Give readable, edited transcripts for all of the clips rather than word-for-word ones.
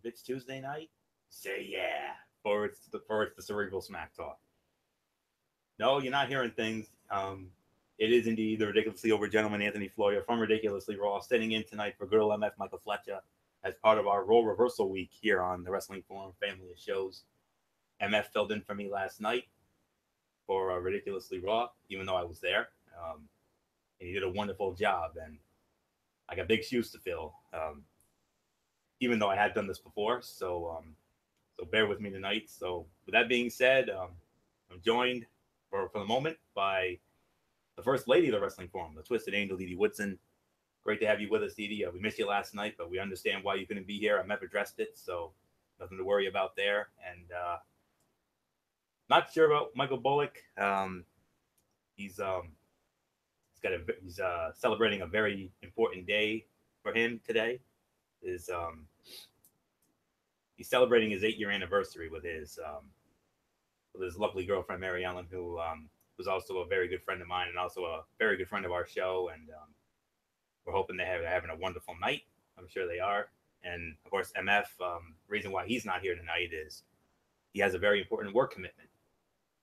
it's Tuesday night, say yeah. For it's the Cerebral Smack Talk. No, you're not hearing things. It is indeed the ridiculously over gentleman Anthony Floyer from Ridiculously Raw, sitting in tonight for good old MF Michael Fletcher as part of our role reversal week here on the Wrestling Forum family of shows. MF filled in for me last night for Ridiculously Raw, even though I was there. And he did a wonderful job, and I got big shoes to fill, even though I had done this before. So bear with me tonight. So with that being said, I'm joined for the moment by the first lady of the Wrestling Forum, the Twisted Angel, Didi Woodson. Great to have you with us, Didi. We missed you last night, but we understand why you couldn't be here. I never addressed it, so nothing to worry about there. And not sure about Michael Bullock. He's he's celebrating a very important day for him today. Is He's celebrating his 8-year anniversary with his lovely girlfriend Mary Ellen, who's also a very good friend of mine and also a very good friend of our show. And we're hoping they're having a wonderful night. I'm sure they are. And of course, MF. Reason why he's not here tonight is he has a very important work commitment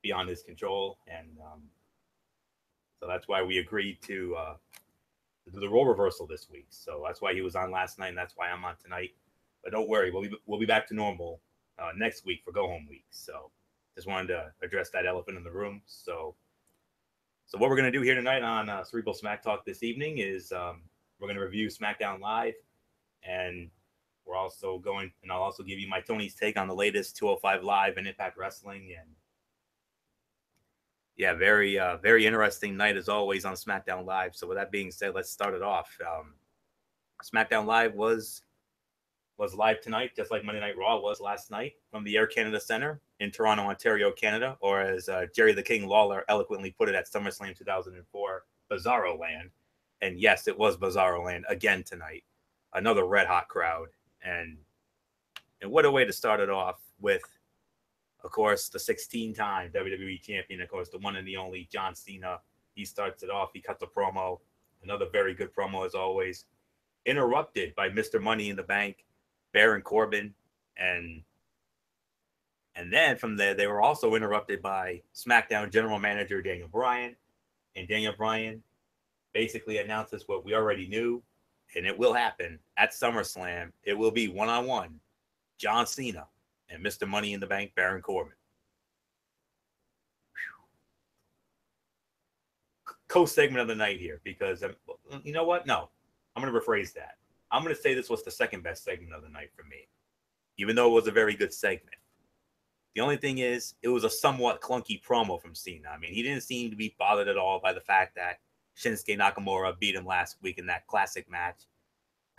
beyond his control, and so that's why we agreed to do the role reversal this week. So that's why he was on last night, and that's why I'm on tonight. But don't worry, we'll be back to normal next week for Go Home Week. So just wanted to address that elephant in the room. So what we're going to do here tonight on Cerebral Smack Talk this evening is we're going to review SmackDown Live, and I'll also give you my Tony's take on the latest 205 Live and Impact Wrestling. And yeah, very interesting night as always on SmackDown Live. So with that being said, let's start it off. SmackDown Live was live tonight, just like Monday Night Raw was last night, from the Air Canada Center in Toronto, Ontario, Canada, or as Jerry the King Lawler eloquently put it at SummerSlam 2004, Bizarro Land. And yes, it was Bizarro Land again tonight. Another red hot crowd, and what a way to start it off with, of course, the 16-time WWE champion, of course, the one and the only John Cena. He starts it off. He cuts a promo, another very good promo as always, interrupted by Mr. Money in the Bank, Baron Corbin, and then from there they were also interrupted by SmackDown General Manager Daniel Bryan, and Daniel Bryan basically announces what we already knew, and it will happen at SummerSlam. It will be one-on-one John Cena and Mr. Money in the Bank, Baron Corbin. Co-segment of the night here, because you know what? No, I'm going to rephrase that. I'm going to say this was the second best segment of the night for me, even though it was a very good segment. The only thing is, it was a somewhat clunky promo from Cena. I mean, he didn't seem to be bothered at all by the fact that Shinsuke Nakamura beat him last week in that classic match.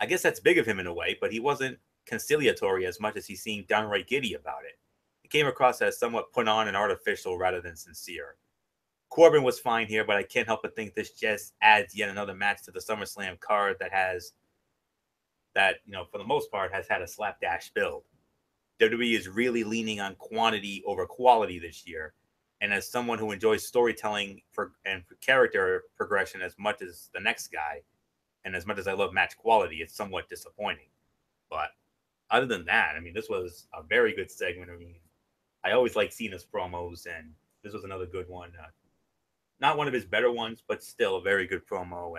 I guess that's big of him in a way, but he wasn't conciliatory as much as he seemed downright giddy about it. It came across as somewhat put on and artificial rather than sincere. Corbin was fine here, but I can't help but think this just adds yet another match to the SummerSlam card that, for the most part, has had a slapdash build. WWE is really leaning on quantity over quality this year, and as someone who enjoys storytelling and character progression as much as the next guy, and as much as I love match quality, it's somewhat disappointing. But other than that, I mean, this was a very good segment. I mean, I always like Cena's promos, and this was another good one. Not one of his better ones, but still a very good promo.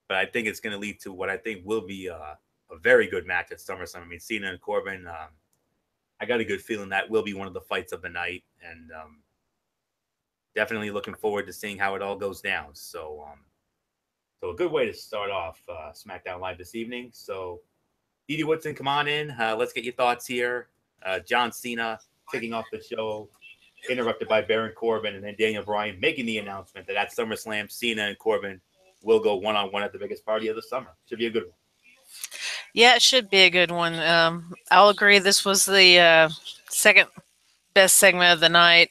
But I think it's going to lead to what I think will be a very good match at SummerSlam. I mean, Cena and Corbin, I got a good feeling that will be one of the fights of the night, and definitely looking forward to seeing how it all goes down. So a good way to start off SmackDown Live this evening. So, Didi Woodson, come on in. Let's get your thoughts here. John Cena kicking off the show, interrupted by Baron Corbin, and then Daniel Bryan making the announcement that at SummerSlam, Cena and Corbin will go one-on-one at the biggest party of the summer. Should be a good one. Yeah, it should be a good one. I'll agree. This was the second best segment of the night.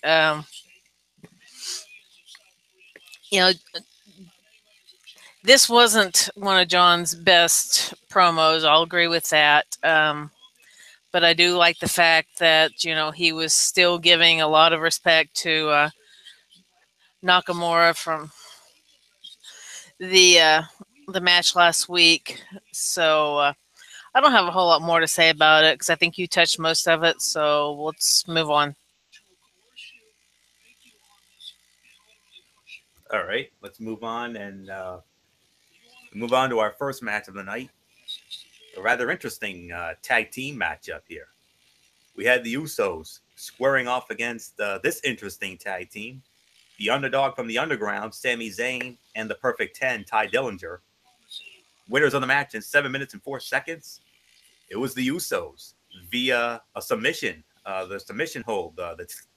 This wasn't one of John's best promos. I'll agree with that. But I do like the fact that, he was still giving a lot of respect to Nakamura from the match last week. So I don't have a whole lot more to say about it because I think you touched most of it. So let's move on. All right, let's move on and move on to our first match of the night. A rather interesting tag team matchup here. We had the Usos squaring off against this interesting tag team, the underdog from the underground, Sami Zayn, and the Perfect 10, Ty Dillinger. Winners of the match in 7 minutes and 4 seconds. It was the Usos via a submission, the submission hold.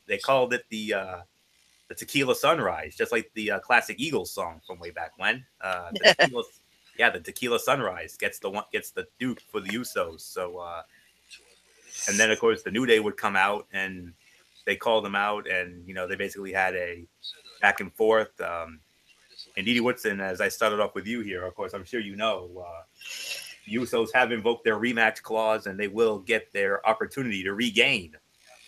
They called it the Tequila Sunrise, just like the classic Eagles song from way back when. The Tequila Sunrise gets the Duke for the Usos. So, and then of course the New Day would come out and they called them out, and they basically had a back and forth. And Didi Woodson, as I started off with you here, of course, I'm sure Usos have invoked their rematch clause, and they will get their opportunity to regain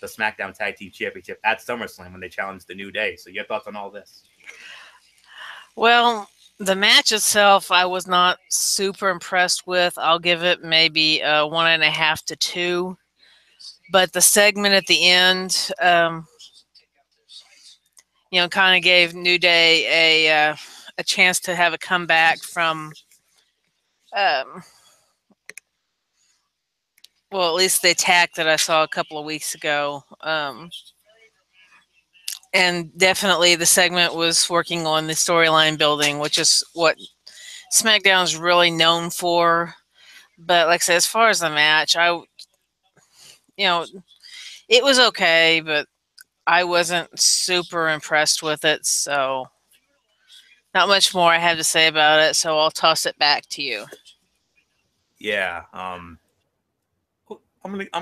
the SmackDown Tag Team Championship at SummerSlam when they challenge the New Day. So, your thoughts on all this? Well, the match itself, I was not super impressed with. I'll give it maybe 1.5 to 2. But the segment at the end, kind of gave New Day a chance to have a comeback from, well, at least the attack that I saw a couple of weeks ago. And definitely the segment was working on the storyline building, which is what SmackDown's really known for. But like I said, as far as the match, it was okay, but I wasn't super impressed with it. So not much more I have to say about it. So I'll toss it back to you. Yeah, I'm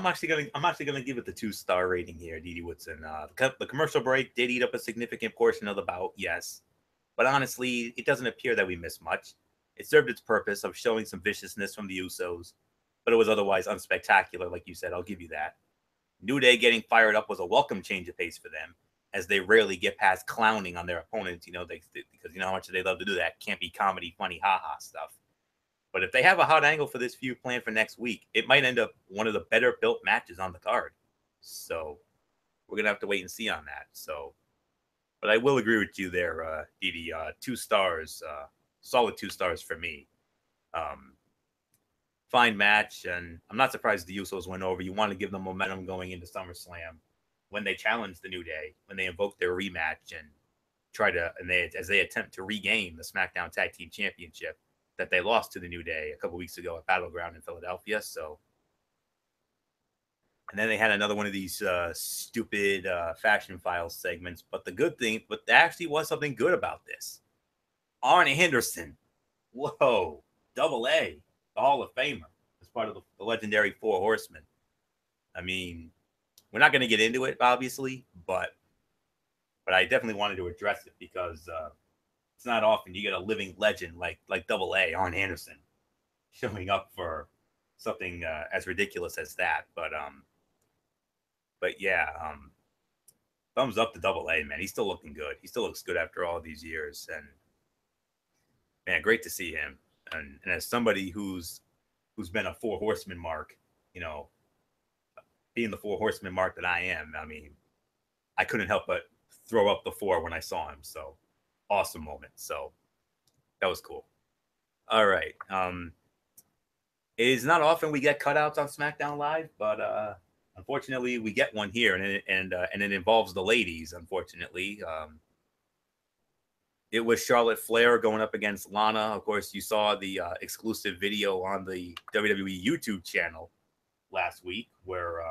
actually gonna give it the 2-star rating here, Didi Woodson. The commercial break did eat up a significant portion of the bout, yes, but honestly, it doesn't appear that we missed much. It served its purpose of showing some viciousness from the Usos, but it was otherwise unspectacular, like you said. I'll give you that. New Day getting fired up was a welcome change of pace for them, as they rarely get past clowning on their opponents. Because you know how much they love to do that campy comedy, funny, haha stuff. But if they have a hot angle for this feud planned for next week, it might end up one of the better built matches on the card. So we're gonna have to wait and see on that. So, but I will agree with you there, Didi. 2 stars, solid 2 stars for me. Fine match, and I'm not surprised the Usos went over. You want to give them momentum going into SummerSlam when they challenge the New Day, when they invoke their rematch and as they attempt to regain the SmackDown Tag Team Championship that they lost to the New Day a couple weeks ago at Battleground in Philadelphia. So, and then they had another one of these stupid Fashion Files segments. But there actually was something good about this. Arn Anderson, whoa, Double A, the Hall of Famer, as part of the legendary Four Horsemen. I mean, we're not going to get into it, obviously, but I definitely wanted to address it because it's not often you get a living legend like Double A, Arn Anderson, showing up for something as ridiculous as that. But yeah, thumbs up to Double A, man. He's still looking good. He still looks good after all these years, and man, great to see him. And as somebody who's been a Four Horsemen mark, being the Four Horsemen mark that I am, I mean, I couldn't help but throw up the 4 when I saw him. So awesome moment. So that was cool. All right. It is not often we get cutouts on SmackDown Live, but unfortunately we get one here, and it involves the ladies. Unfortunately, it was Charlotte Flair going up against Lana. Of course, you saw the exclusive video on the WWE YouTube channel last week where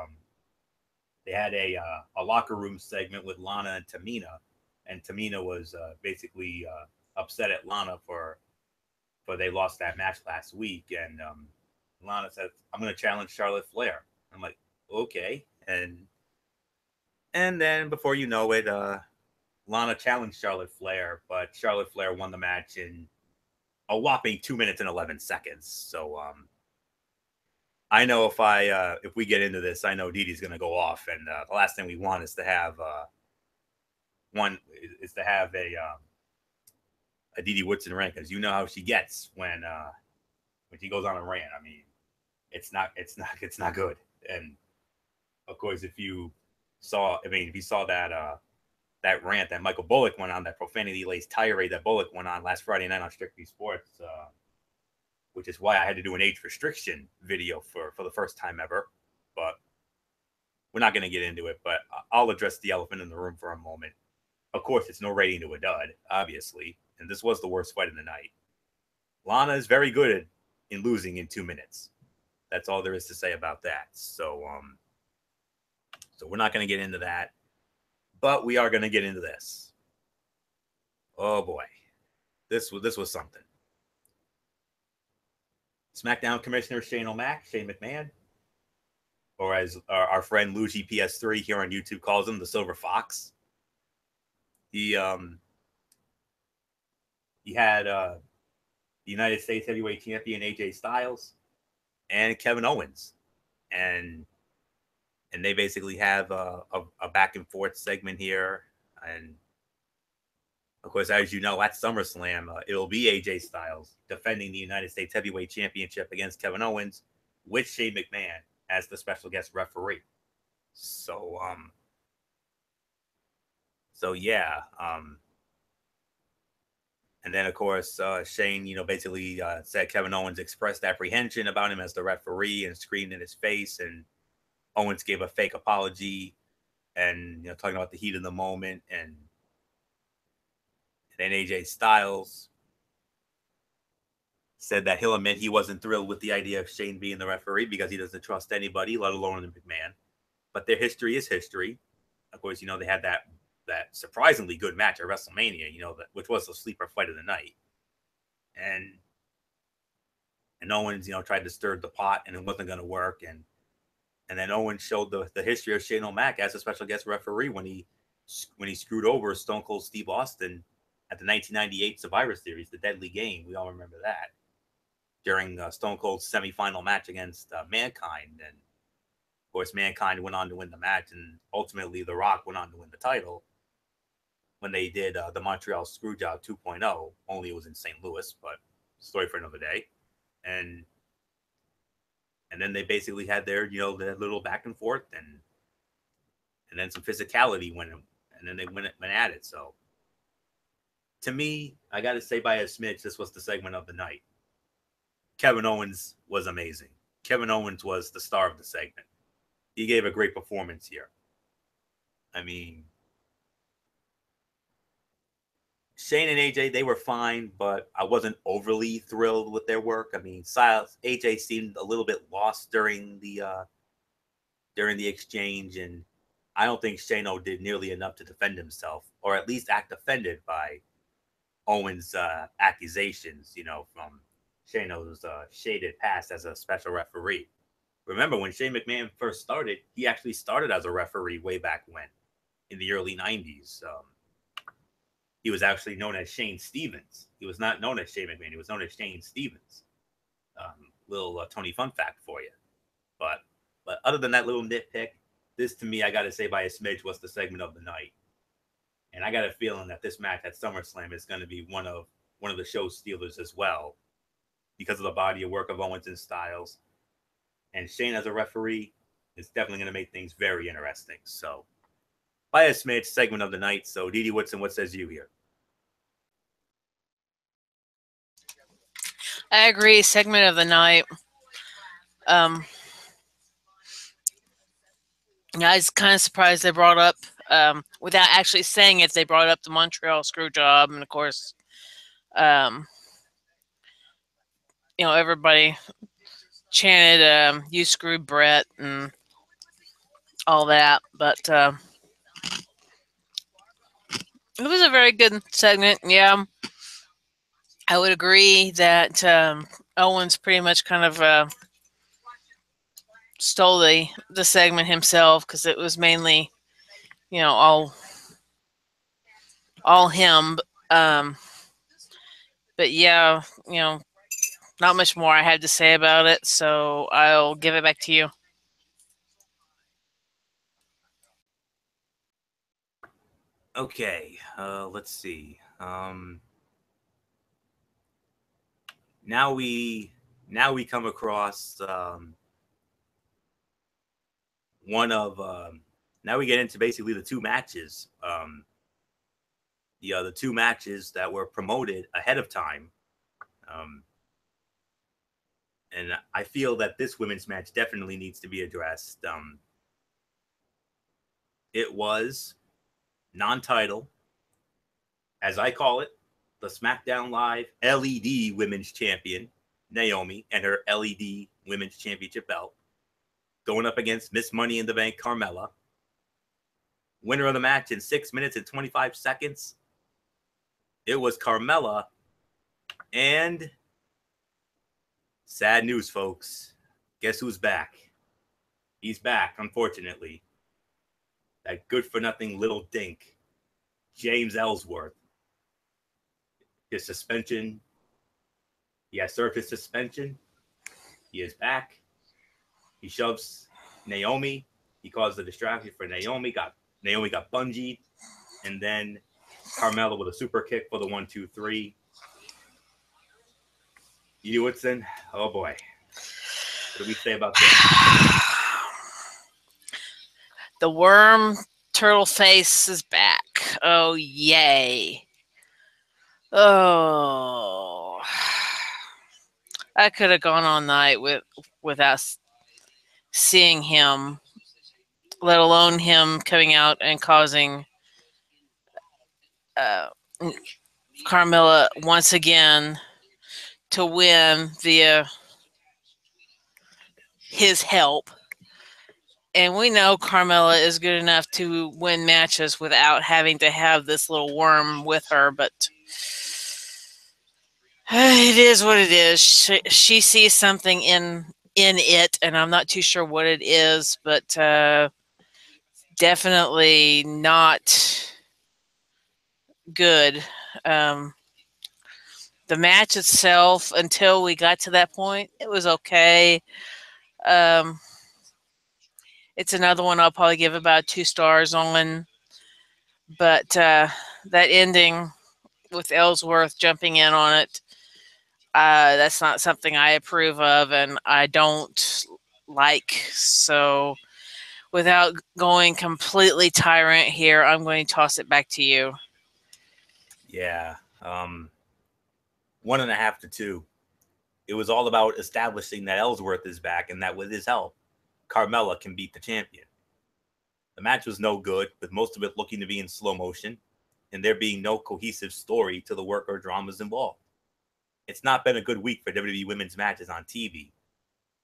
they had a locker room segment with Lana and Tamina, and Tamina was basically upset at Lana for they lost that match last week, and Lana said, "I'm going to challenge Charlotte Flair." I'm like, okay, and then before you know it, Lana challenged Charlotte Flair, but Charlotte Flair won the match in a whopping 2 minutes and 11 seconds. So I know if we get into this, I know Didi's going to go off, and the last thing we want is to have a Didi Woodson rant, because you know how she gets when she goes on a rant. I mean, it's not good. And of course, if you saw, I mean, if you saw that rant that Michael Bullock went on, that profanity laced tirade that Bullock went on last Friday night on Strictly Sports, which is why I had to do an age restriction video for the first time ever. But we're not going to get into it. But I'll address the elephant in the room for a moment. Of course, it's no rating to a dud, obviously, and this was the worst fight of the night. Lana is very good in losing in 2 minutes. That's all there is to say about that. So we're not going to get into that, but we are going to get into this. Oh boy, this was something. SmackDown Commissioner Shane McMahon, or as our friend Luigi PS3 here on YouTube calls him, the Silver Fox. He had the United States Heavyweight Champion AJ Styles and Kevin Owens, and they basically have a back and forth segment here. And of course, as you know, at SummerSlam, it'll be AJ Styles defending the United States Heavyweight Championship against Kevin Owens with Shane McMahon as the special guest referee. So yeah. And then, of course, Shane, basically said Kevin Owens expressed apprehension about him as the referee and screamed in his face. And Owens gave a fake apology and, talking about the heat of the moment. And then AJ Styles said that he'll admit he wasn't thrilled with the idea of Shane being the referee because he doesn't trust anybody, let alone McMahon. But their history is history. Of course, they had that surprisingly good match at WrestleMania, which was the sleeper fight of the night. And Owens, tried to stir the pot and it wasn't going to work. And then Owens showed the history of Shane O'Mac as a special guest referee when he screwed over Stone Cold Steve Austin at the 1998 Survivor Series, the Deadly Game. We all remember that. During Stone Cold's semifinal match against Mankind. And of course, Mankind went on to win the match, and ultimately The Rock went on to win the title when they did the Montreal Screwjob 2.0, only it was in St. Louis, but story for another day. And then they basically had their, their little back and forth, and then some physicality went, and then they went at it. So to me, I got to say by a smidge, this was the segment of the night. Kevin Owens was amazing. Kevin Owens was the star of the segment. He gave a great performance here. I mean, Shane and AJ, they were fine, but I wasn't overly thrilled with their work. I mean, AJ seemed a little bit lost during the exchange, and I don't think Shane did nearly enough to defend himself, or at least act offended by Owens' accusations, from Shane's shaded past as a special referee. Remember, when Shane McMahon first started, he actually started as a referee way back when, in the early 90s. He was actually known as Shane Stevens. He was not known as Shane McMahon. He was known as Shane Stevens. Little Tony fun fact for you. But other than that little nitpick, this to me, I got to say by a smidge, was the segment of the night. And I got a feeling that this match at SummerSlam is going to be one of the show stealers as well, because of the body of work of Owens and Styles. And Shane as a referee is definitely going to make things very interesting. So, by a smidge, segment of the night. So, Didi Woodson, what says you here? I agree. Segment of the night. I was kind of surprised they brought up, without actually saying it, they brought up the Montreal Screwjob, and of course, everybody chanted, "You screwed Brett" and all that. But it was a very good segment. Yeah, I would agree that Owens pretty much kind of stole the segment himself, because it was mainly, all him. But yeah, not much more I had to say about it, so I'll give it back to you. Okay, let's see. Now we come across one of now we get into basically the two matches. The two matches that were promoted ahead of time. And I feel that this women's match definitely needs to be addressed. It was non-title, as I call it, the SmackDown Live LED Women's Champion, Naomi, and her LED Women's Championship belt, going up against Miss Money in the Bank, Carmella. Winner of the match in 6 minutes and 25 seconds. It was Carmella. And sad news, folks. Guess who's back? He's back, unfortunately. That good-for-nothing little dink, James Ellsworth. His suspension. He has served his suspension. He is back. He shoves Naomi. He caused the distraction for Naomi. Naomi got bungeed. And then Carmella with a super kick for the 1-2-3. You, Woodson? Oh, boy. What do we say about this? The worm turtle face is back. Oh, yay. Oh. I could have gone all night without seeing him, let alone him coming out and causing Carmella once again to win via his help. And we know Carmella is good enough to win matches without having to have this little worm with her, but it is what it is. She sees something in it, and I'm not too sure what it is, but definitely not good. The match itself, until we got to that point, it was okay. It's another one I'll probably give about 2 stars on. But that ending with Ellsworth jumping in on it, that's not something I approve of and I don't like. So without going completely tyrant here, I'm going to toss it back to you. Yeah. 1.5 to 2. It was all about establishing that Ellsworth is back and that with his help, Carmella can beat the champion. The match was no good, with most of it looking to be in slow motion, and there being no cohesive story to the work or dramas involved. It's not been a good week for WWE women's matches on TV.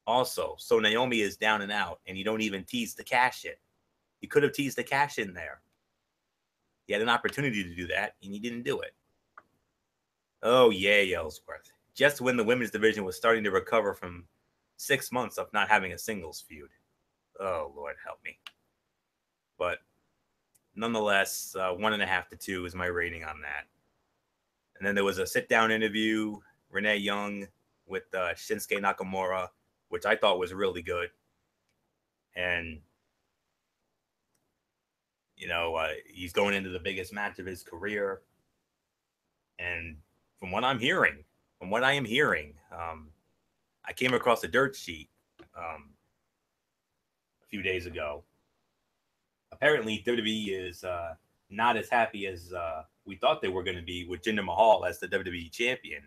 Also, so Naomi is down and out, and you don't even tease the cash in. You could have teased the cash in there. You had an opportunity to do that, and you didn't do it. Oh, yay, Ellsworth. Just when the women's division was starting to recover from 6 months of not having a singles feud. Oh, Lord, help me. But nonetheless, 1.5 to 2 is my rating on that. And then there was a sit-down interview, Renee Young with Shinsuke Nakamura, which I thought was really good. And, he's going into the biggest match of his career. And from what I am hearing, I came across a dirt sheet a few days ago. Apparently, WWE is not as happy as we thought they were going to be with Jinder Mahal as the WWE champion.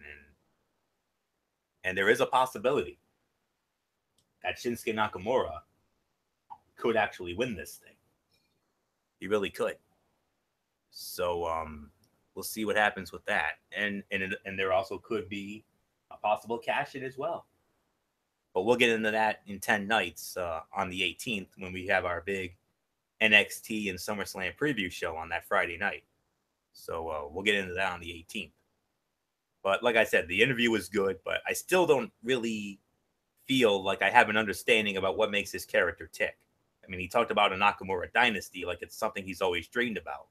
And there is a possibility that Shinsuke Nakamura could actually win this thing. He really could. So we'll see what happens with that. And there also could be a possible cash in as well. But we'll get into that in 10 nights on the 18th when we have our big NXT and SummerSlam preview show on that Friday night. So we'll get into that on the 18th. But like I said, the interview was good, but I still don't really feel like I have an understanding about what makes his character tick. I mean, he talked about a Nakamura dynasty like it's something he's always dreamed about.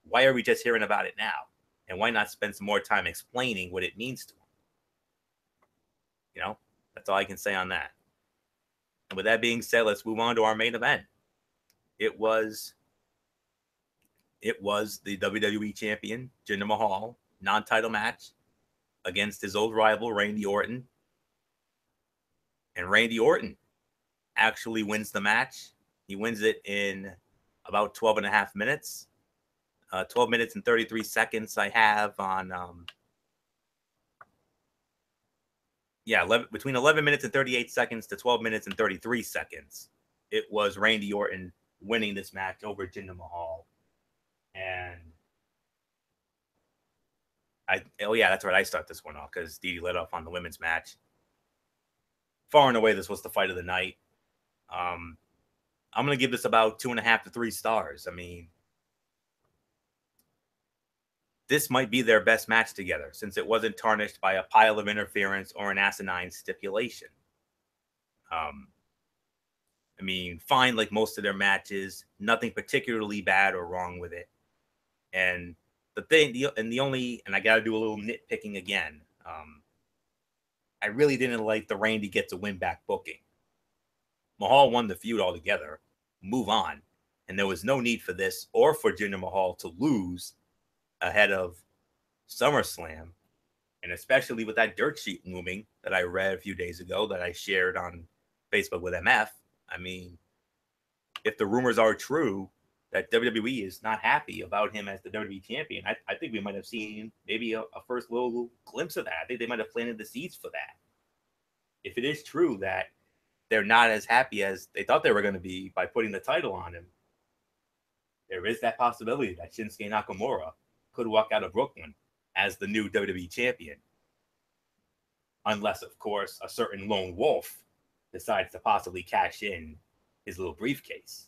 Why are we just hearing about it now? And why not spend some more time explaining what it means to him? That's all I can say on that. And with that being said, let's move on to our main event. It was the WWE champion, Jinder Mahal, non-title match against his old rival, Randy Orton. And Randy Orton actually wins the match He wins it in about 12 and a half minutes. 12 minutes and 33 seconds I have on, between 11 minutes and 38 seconds to 12 minutes and 33 seconds. It was Randy Orton winning this match over Jinder Mahal. And that's right. I start this one off because Dee led off on the women's match. Far and away, this was the fight of the night. I'm going to give this about 2.5 to 3 stars. I mean, this might be their best match together since it wasn't tarnished by a pile of interference or an asinine stipulation. I mean, fine, like most of their matches, nothing particularly bad or wrong with it. And I got to do a little nitpicking again. I really didn't like the Randy gets a win back booking. Mahal won the feud altogether. Move on. And there was no need for this or for Jinder Mahal to lose ahead of SummerSlam, and especially with that dirt sheet looming that I read a few days ago that I shared on Facebook with MF. I mean, if the rumors are true that WWE is not happy about him as the WWE champion, I think we might have seen maybe a first little glimpse of that. I think they might have planted the seeds for that. If it is true that they're not as happy as they thought they were going to be by putting the title on him, there is that possibility that Shinsuke Nakamura could walk out of Brooklyn as the new WWE champion. Unless, of course, a certain lone wolf decides to possibly cash in his little briefcase.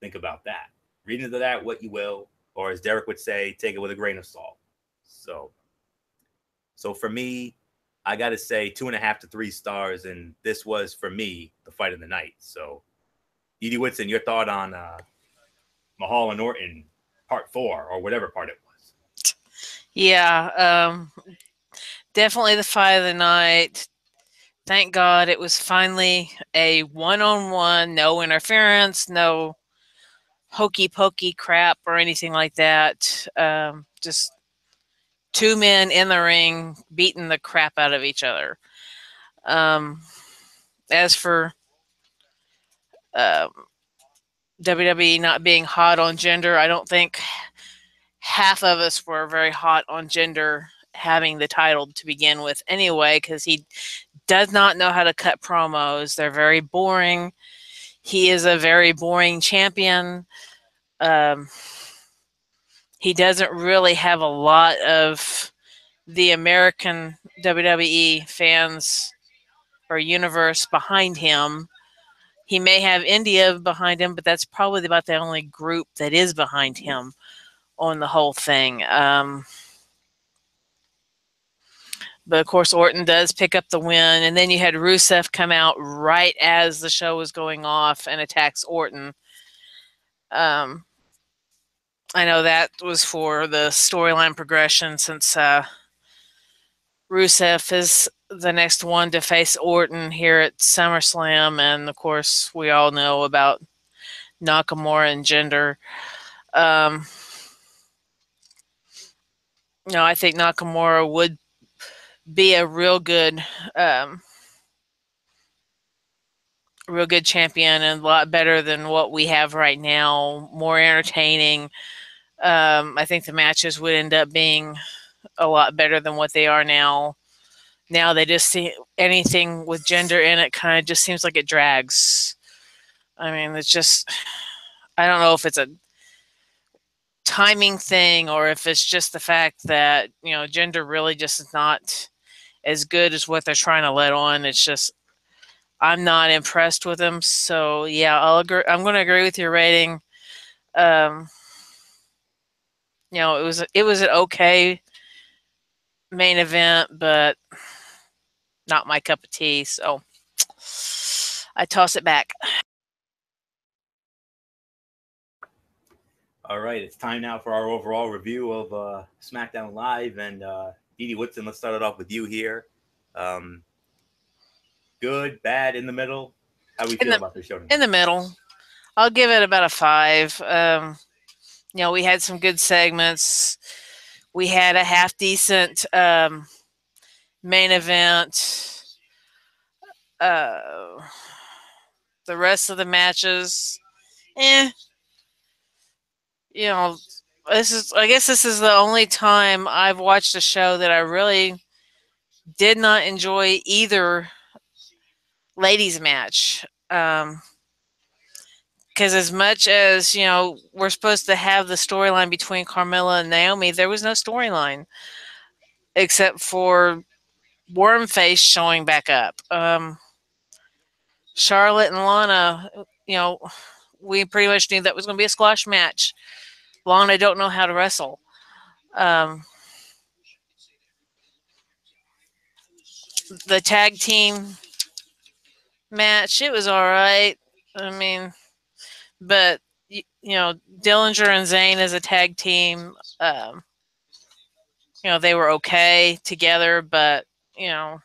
Think about that. Read into that what you will, or as Derek would say, take it with a grain of salt. So for me, I got to say 2.5 to 3 stars, and this was, for me, the fight of the night. So, Edie Whitson, your thought on Mahal and Orton part 4, or whatever part it was? Yeah, definitely the fight of the night. Thank God it was finally a one-on-one, no interference, no hokey pokey crap or anything like that. Just two men in the ring beating the crap out of each other. As for WWE not being hot on Jinder, I don't think half of us were very hot on Jinder having the title to begin with anyway, because he does not know how to cut promos. They're very boring. He is a very boring champion. He doesn't really have a lot of the American WWE fans or universe behind him. He may have India behind him, but that's probably about the only group that is behind him on the whole thing. But of course, Orton does pick up the win. And then you had Rusev come out right as the show was going off and attacks Orton. I know that was for the storyline progression, since Rusev is the next one to face Orton here at SummerSlam. And of course, we all know about Nakamura and Jinder. I think Nakamura would be a real good champion, and a lot better than what we have right now. More entertaining. I think the matches would end up being a lot better than what they are now. Now they just see anything with Jinder in it kind of just seems like it drags. I mean, it's just, I don't know if it's a timing thing or if it's just the fact that, Jinder really just is not as good as what they're trying to let on. It's just, I'm not impressed with him. So yeah, I'll agree. I'm going to agree with your rating. It was an okay main event, but not my cup of tea. So I toss it back. All right, it's time now for our overall review of SmackDown Live. And Edie Whitson, let's start it off with you here. Good, bad, in the middle? How do we feel about this show tonight? In the middle. I'll give it about a 5. We had some good segments. We had a half decent main event. The rest of the matches eh, you know, I guess this is the only time I've watched a show that I really did not enjoy either ladies match. Because as much as we're supposed to have the storyline between Carmella and Naomi, there was no storyline except for Wormface showing back up. Charlotte and Lana, we pretty much knew that was going to be a squash match. Lana don't know how to wrestle. Um, the tag team match, it was all right. I mean, but Dillinger and Zayn as a tag team, they were okay together, but you know,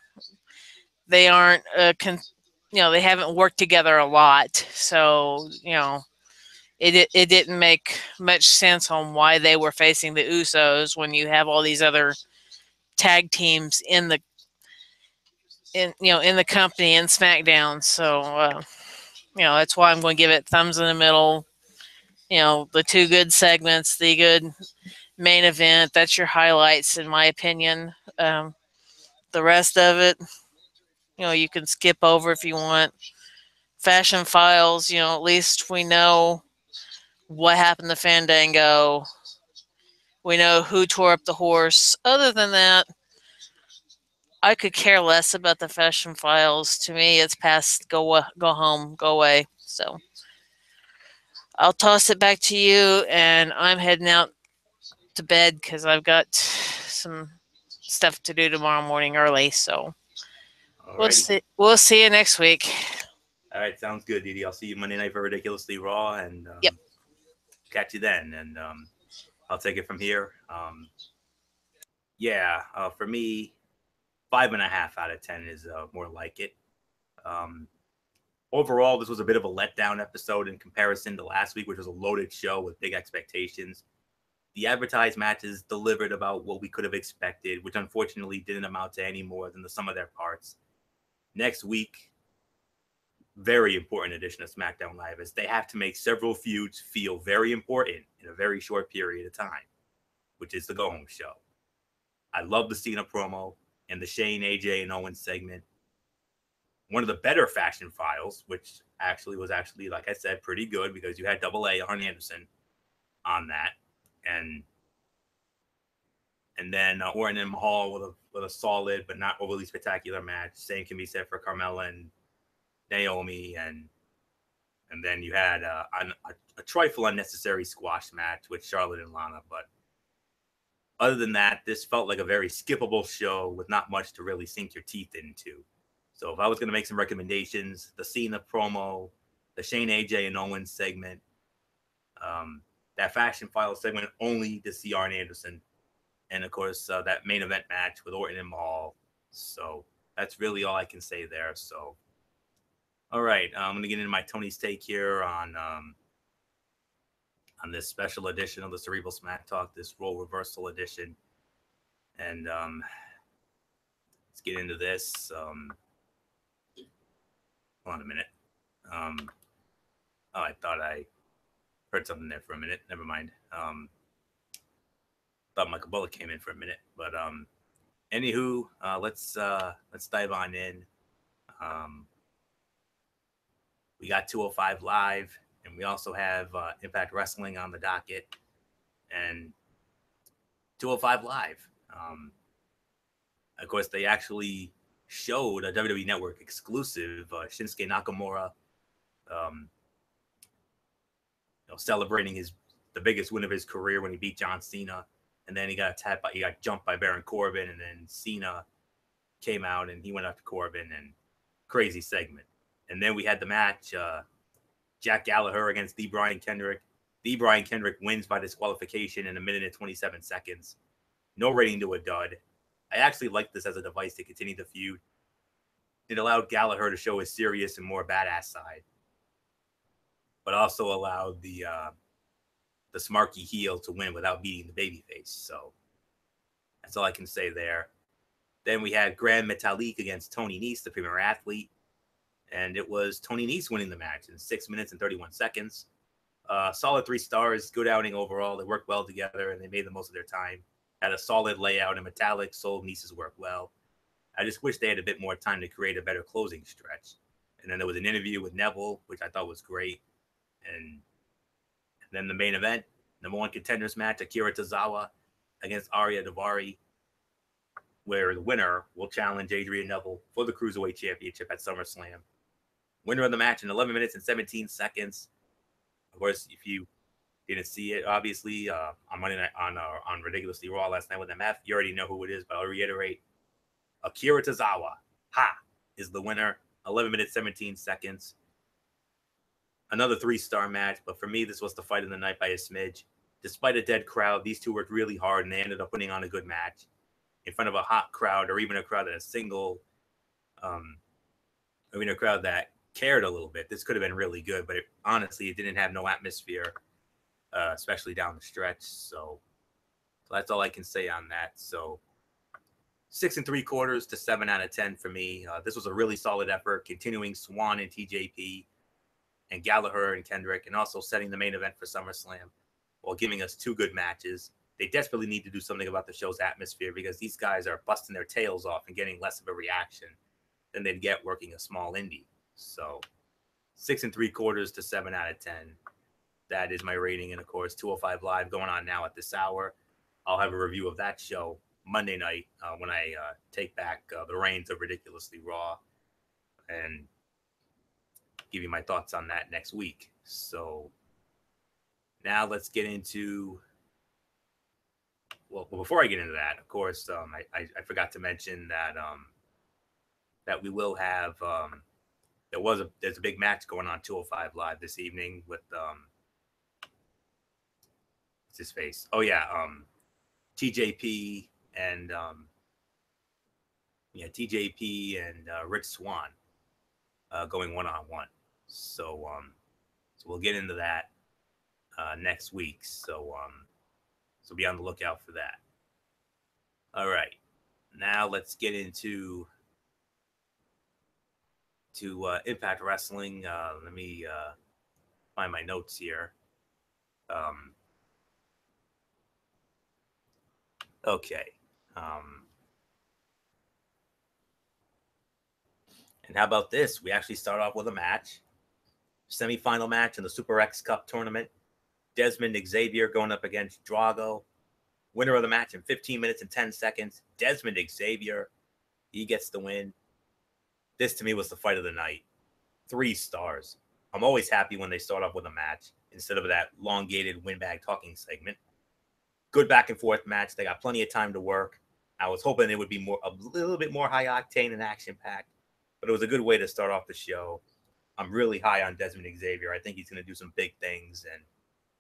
they aren't they haven't worked together a lot, so it didn't make much sense on why they were facing the Usos when you have all these other tag teams in the company in SmackDown. So that's why I'm going to give it thumbs in the middle. The two good segments, the good main event. That's your highlights, in my opinion. The rest of it, you can skip over if you want. Fashion Files, at least we know what happened to Fandango. We know who tore up the horse. Other than that, I could care less about the Fashion Files. To me, it's past go home, go away. So I'll toss it back to you, and I'm heading out to bed because I've got some stuff to do tomorrow morning early. So we'll Alrighty. see. We'll see you next week. All right, sounds good, Didi. I'll see you Monday night for Ridiculously Raw, and Yep. catch you then. And I'll take it from here. Yeah, for me, 5.5 out of 10 is more like it. Um, Overall, this was a bit of a letdown episode in comparison to last week, which was a loaded show with big expectations. The advertised matches delivered about what we could have expected, which unfortunately didn't amount to any more than the sum of their parts. Next week, very important addition of SmackDown Live, as they have to make several feuds feel very important in a very short period of time, which is the Go Home Show. I love the Cena promo and the Shane, AJ, and Owens segment. One of the better Fashion Files, which was like I said, pretty good because you had Double A, Arn Anderson on that, and then Orton and Mahal with a solid but not overly spectacular match. Same can be said for Carmella and Naomi, and then you had a trifle unnecessary squash match with Charlotte and Lana. But other than that, this felt like a very skippable show with not much to really sink your teeth into. So if I was going to make some recommendations, the Cena promo, the Shane, AJ, and Owens segment, that Fashion File segment only to see Arn Anderson, and of course that main event match with Orton and Mahal. So that's really all I can say there. So, all right, I'm going to get into my Tony's take here on this special edition of the Cerebral Smack Talk, this role reversal edition, and let's get into this. Hold on a minute. I thought I heard something there for a minute. Never mind. Thought Michael Bullock came in for a minute, but anywho, let's dive on in. We got 205 Live, and we also have Impact Wrestling on the docket, and 205 Live. Of course, they actually showed a WWE Network exclusive Shinsuke Nakamura, celebrating the biggest win of his career when he beat John Cena, and then he got jumped by Baron Corbin, and then Cena came out and he went after Corbin, and crazy segment. And then we had the match, Jack Gallagher against the Brian Kendrick. The Brian Kendrick wins by disqualification in 1 minute and 27 seconds. No rating to a dud. I actually like this as a device to continue the feud. It allowed Gallagher to show his serious and more badass side, but also allowed the smarky heel to win without beating the babyface. So that's all I can say there. Then we had Grand Metalik against Tony Nese, the premier athlete, and it was Tony Nese winning the match in 6 minutes and 31 seconds. Solid 3 stars, good outing overall. They worked well together and they made the most of their time. Had a solid layout in metallic, soul nieces work well. I just wish they had a bit more time to create a better closing stretch. And then there was an interview with Neville, which I thought was great. And then the main event, number one contenders match, Akira Tozawa against Arya Davari, where the winner will challenge Adrian Neville for the Cruiserweight Championship at SummerSlam. Winner of the match in 11 minutes and 17 seconds. Of course, if you didn't see it, obviously, on Monday night on Ridiculously Raw last night with MF, you already know who it is, but I'll reiterate. Akira Tozawa, is the winner. 11 minutes, 17 seconds. Another 3-star match, but for me, this was the fight of the night by a smidge. Despite a dead crowd, these two worked really hard, and they ended up putting on a good match in front of a hot crowd, or even a crowd that is single, or even a crowd that cared a little bit. This could have been really good, but honestly, it didn't have no atmosphere, especially down the stretch. So that's all I can say on that. So 6 3/4 to 7 out of 10 for me. This was a really solid effort, continuing Swan and TJP and Gallagher and Kendrick, and also setting the main event for SummerSlam while giving us 2 good matches. They desperately need to do something about the show's atmosphere because these guys are busting their tails off and getting less of a reaction than they'd get working a small indie. So 6 3/4 to 7 out of 10. That is my rating. And of course, 205 Live going on now at this hour. I'll have a review of that show Monday night when I take back the reins of Ridiculously Raw and give you my thoughts on that next week. So now let's get into, well, before I get into that, of course, I forgot to mention that that we will have there's a big match going on 205 Live this evening with what's his face? Oh yeah, TJP and TJP and Rich Swann going 1-on-1. So we'll get into that next week. So be on the lookout for that. All right, now let's get into Impact Wrestling. Let me find my notes here. Okay. And how about this? We actually start off with a match. Semi-final match in the Super X Cup tournament. Desmond Xavier going up against Drago. Winner of the match in 15 minutes and 10 seconds. Desmond Xavier. He gets the win. This, to me, was the fight of the night. 3 stars. I'm always happy when they start off with a match instead of that elongated windbag talking segment. Good back and forth match. They got plenty of time to work. I was hoping it would be a little bit more high octane and action packed, but it was a good way to start off the show. I'm really high on Desmond Xavier. I think he's going to do some big things, and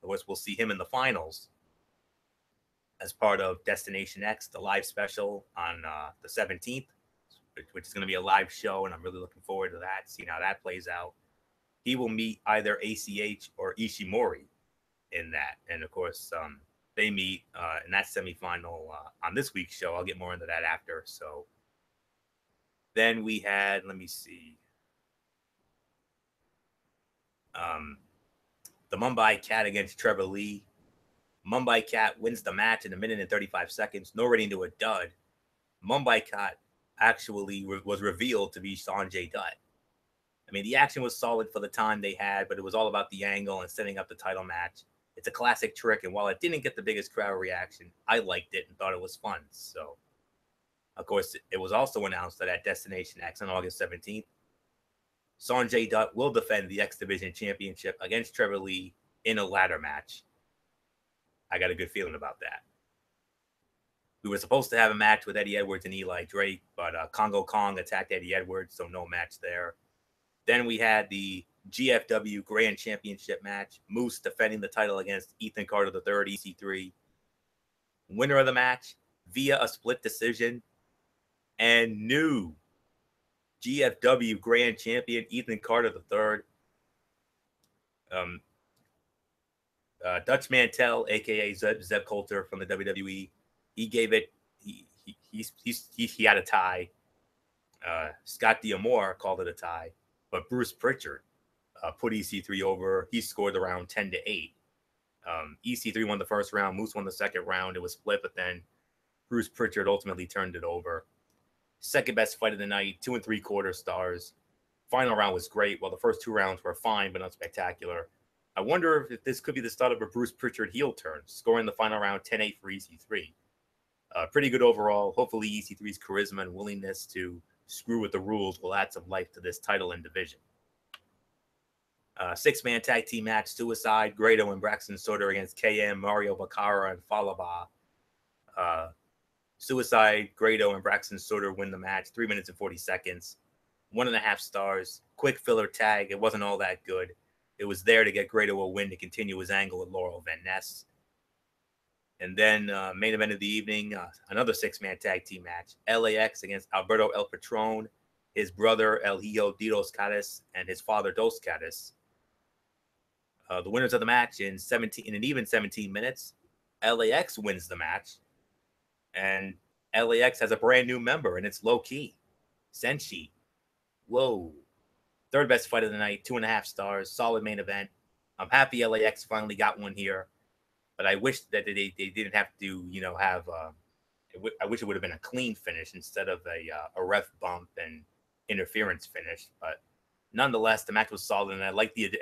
of course, we'll see him in the finals as part of Destination X, the live special on the 17th, which is going to be a live show, and I'm really looking forward to that, seeing how that plays out. He will meet either ACH or Ishimori in that, and of course, they meet in that semifinal on this week's show. I'll get more into that after. So then we had, let me see, the Mumbai Cat against Trevor Lee. Mumbai Cat wins the match in 1 minute and 35 seconds, no rating to a dud. Mumbai Cat actually was revealed to be Sanjay Dutt. I mean, the action was solid for the time they had, but it was all about the angle and setting up the title match. It's a classic trick, and while it didn't get the biggest crowd reaction, I liked it and thought it was fun. So, of course, it was also announced that at Destination X on August 17th, Sanjay Dutt will defend the X Division Championship against Trevor Lee in a ladder match. I got a good feeling about that. We were supposed to have a match with Eddie Edwards and Eli Drake, but Congo Kong attacked Eddie Edwards, so no match there. Then we had the GFW Grand Championship match. Moose defending the title against Ethan Carter III, EC3. Winner of the match via a split decision. And new GFW Grand Champion Ethan Carter III. Dutch Mantel, aka Zeb Coulter from the WWE. He gave it. He had a tie. Scott D'Amore called it a tie, but Bruce Pritchard put EC3 over. He scored the round 10-8. EC3 won the first round. Moose won the second round. It was split, but then Bruce Pritchard ultimately turned it over. Second best fight of the night, 2 3/4 stars. Final round was great. Well, the first 2 rounds were fine, but not spectacular. I wonder if this could be the start of a Bruce Pritchard heel turn, scoring the final round 10-8 for EC3. Pretty good overall. Hopefully EC3's charisma and willingness to screw with the rules will add some life to this title and division. 6-man tag team match, Suicide, Grado and Braxton Sutter against KM, Mario Baccara, and Falaba. Suicide, Grado, and Braxton Sutter win the match, 3 minutes and 40 seconds. 1.5 stars. Quick filler tag. It wasn't all that good. It was there to get Grado a win to continue his angle with Laurel Van Ness. And then main event of the evening, another 6-man tag team match. LAX against Alberto El Patron, his brother El Hijo de Dos Caras, and his father Dos Caras. The winners of the match in an even 17 minutes. LAX wins the match. And LAX has a brand new member, and it's low key. Senshi. Whoa. Third best fight of the night, 2.5 stars. Solid main event. I'm happy LAX finally got one here, but I wish that they didn't have to, have. I wish it would have been a clean finish instead of a ref bump and interference finish. But nonetheless, the match was solid, and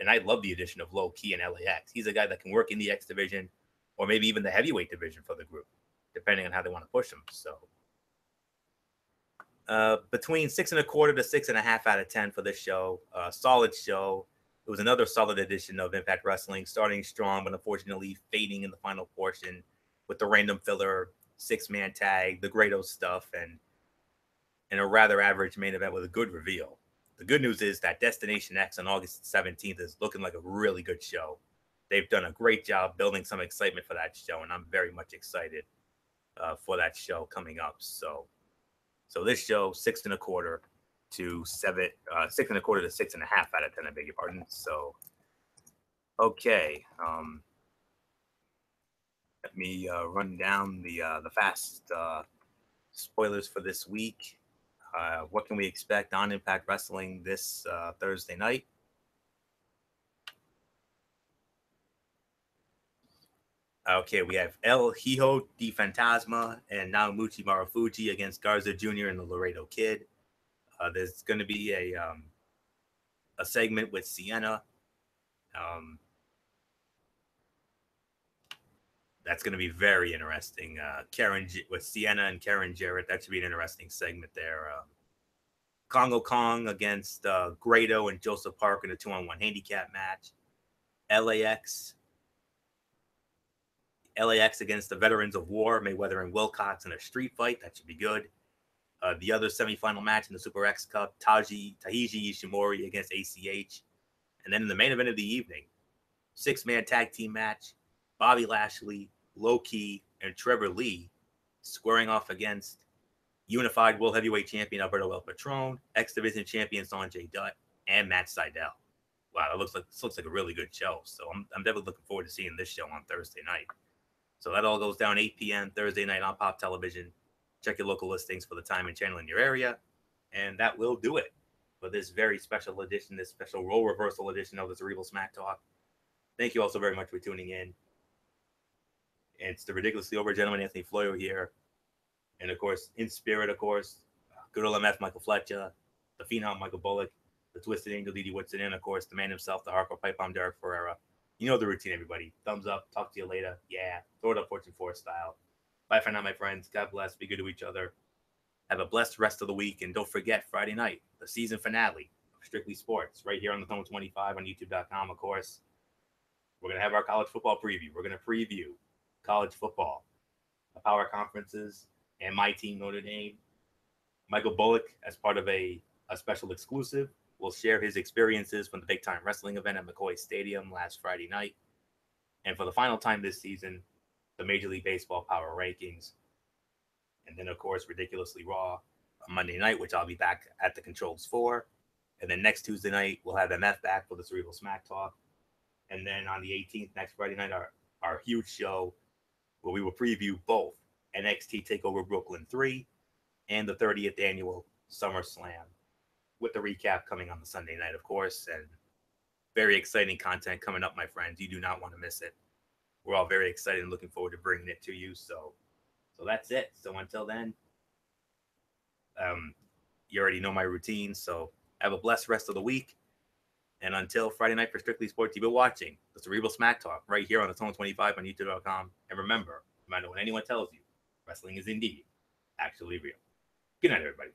I love the addition of Low Key and LAX. He's a guy that can work in the X division, or maybe even the heavyweight division for the group, depending on how they want to push him. So between 6.25 to 6.5 out of 10 for this show. Solid show. It was another solid edition of Impact Wrestling, starting strong, but unfortunately fading in the final portion with the random filler, 6-man tag, the Grado stuff, and a rather average main event with a good reveal. The good news is that Destination X on August 17th is looking like a really good show. They've done a great job building some excitement for that show, and I'm very much excited for that show coming up. So this show, 6.25 to 7, 6.25 to 6.5 out of 10. I beg your pardon. So, okay. Let me run down the fast spoilers for this week. What can we expect on Impact Wrestling this Thursday night? Okay, we have El Hijo de Fantasma and Naomichi Marufuji against Garza Jr. and the Laredo Kid. There's going to be a segment with Sienna. That's going to be very interesting. With Sienna and Karen Jarrett, that should be an interesting segment there. Congo Kong against Grado and Joseph Park in a 2-on-1 handicap match. LAX against the Veterans of War, Mayweather and Wilcox in a street fight. That should be good. The other semifinal match in the Super X Cup, Taiji Ishimori against ACH. And then in the main event of the evening, 6-man tag team match, Bobby Lashley, Low Key, and Trevor Lee squaring off against Unified World Heavyweight Champion Alberto El Patron, X Division Champion Sanjay Dutt, and Matt Sydal. Wow, this looks like a really good show. So I'm definitely looking forward to seeing this show on Thursday night. So that all goes down 8 p.m. Thursday night on Pop Television. Check your local listings for the time and channel in your area. And that will do it for this very special edition, this special role reversal edition of the Cerebral Smack Talk. Thank you all so very much for tuning in. It's the ridiculously over gentleman, Anthony Floyo here. And of course, in spirit, good old MF Michael Fletcher, the Phenom Michael Bullock, the Twisted Angel Didi Woodson, and of course, the man himself, the hardcore pipe bomb Derek Ferreira. You know the routine, everybody. Thumbs up. Talk to you later. Yeah. Throw it up Fortune 4 style. Bye for now, my friends. God bless. Be good to each other. Have a blessed rest of the week. And don't forget, Friday night, the season finale of Strictly Sports, right here on the Zone 25 on YouTube.com, of course. We're going to have our college football preview. We're going to preview college football, the power conferences, and my team, Notre Dame. Michael Bullock, as part of a special exclusive, will share his experiences from the big-time wrestling event at McCoy Stadium last Friday night. And for the final time this season, the Major League Baseball Power Rankings. And then, of course, Ridiculously Raw on Monday night, which I'll be back at the controls for. And then next Tuesday night, we'll have MF back for the Cerebral Smack Talk. And then on the 18th, next Friday night, our huge show where we will preview both NXT TakeOver Brooklyn 3 and the 30th annual SummerSlam, with the recap coming on the Sunday night, of course. And very exciting content coming up, my friends. You do not want to miss it. We're all very excited and looking forward to bringing it to you. So that's it. So until then, you already know my routine. So have a blessed rest of the week. And until Friday night for Strictly Sports, you've been watching the Cerebral Smack Talk right here on the Tone 25 on YouTube.com. And remember, no matter what anyone tells you, wrestling is indeed actually real. Good night, everybody.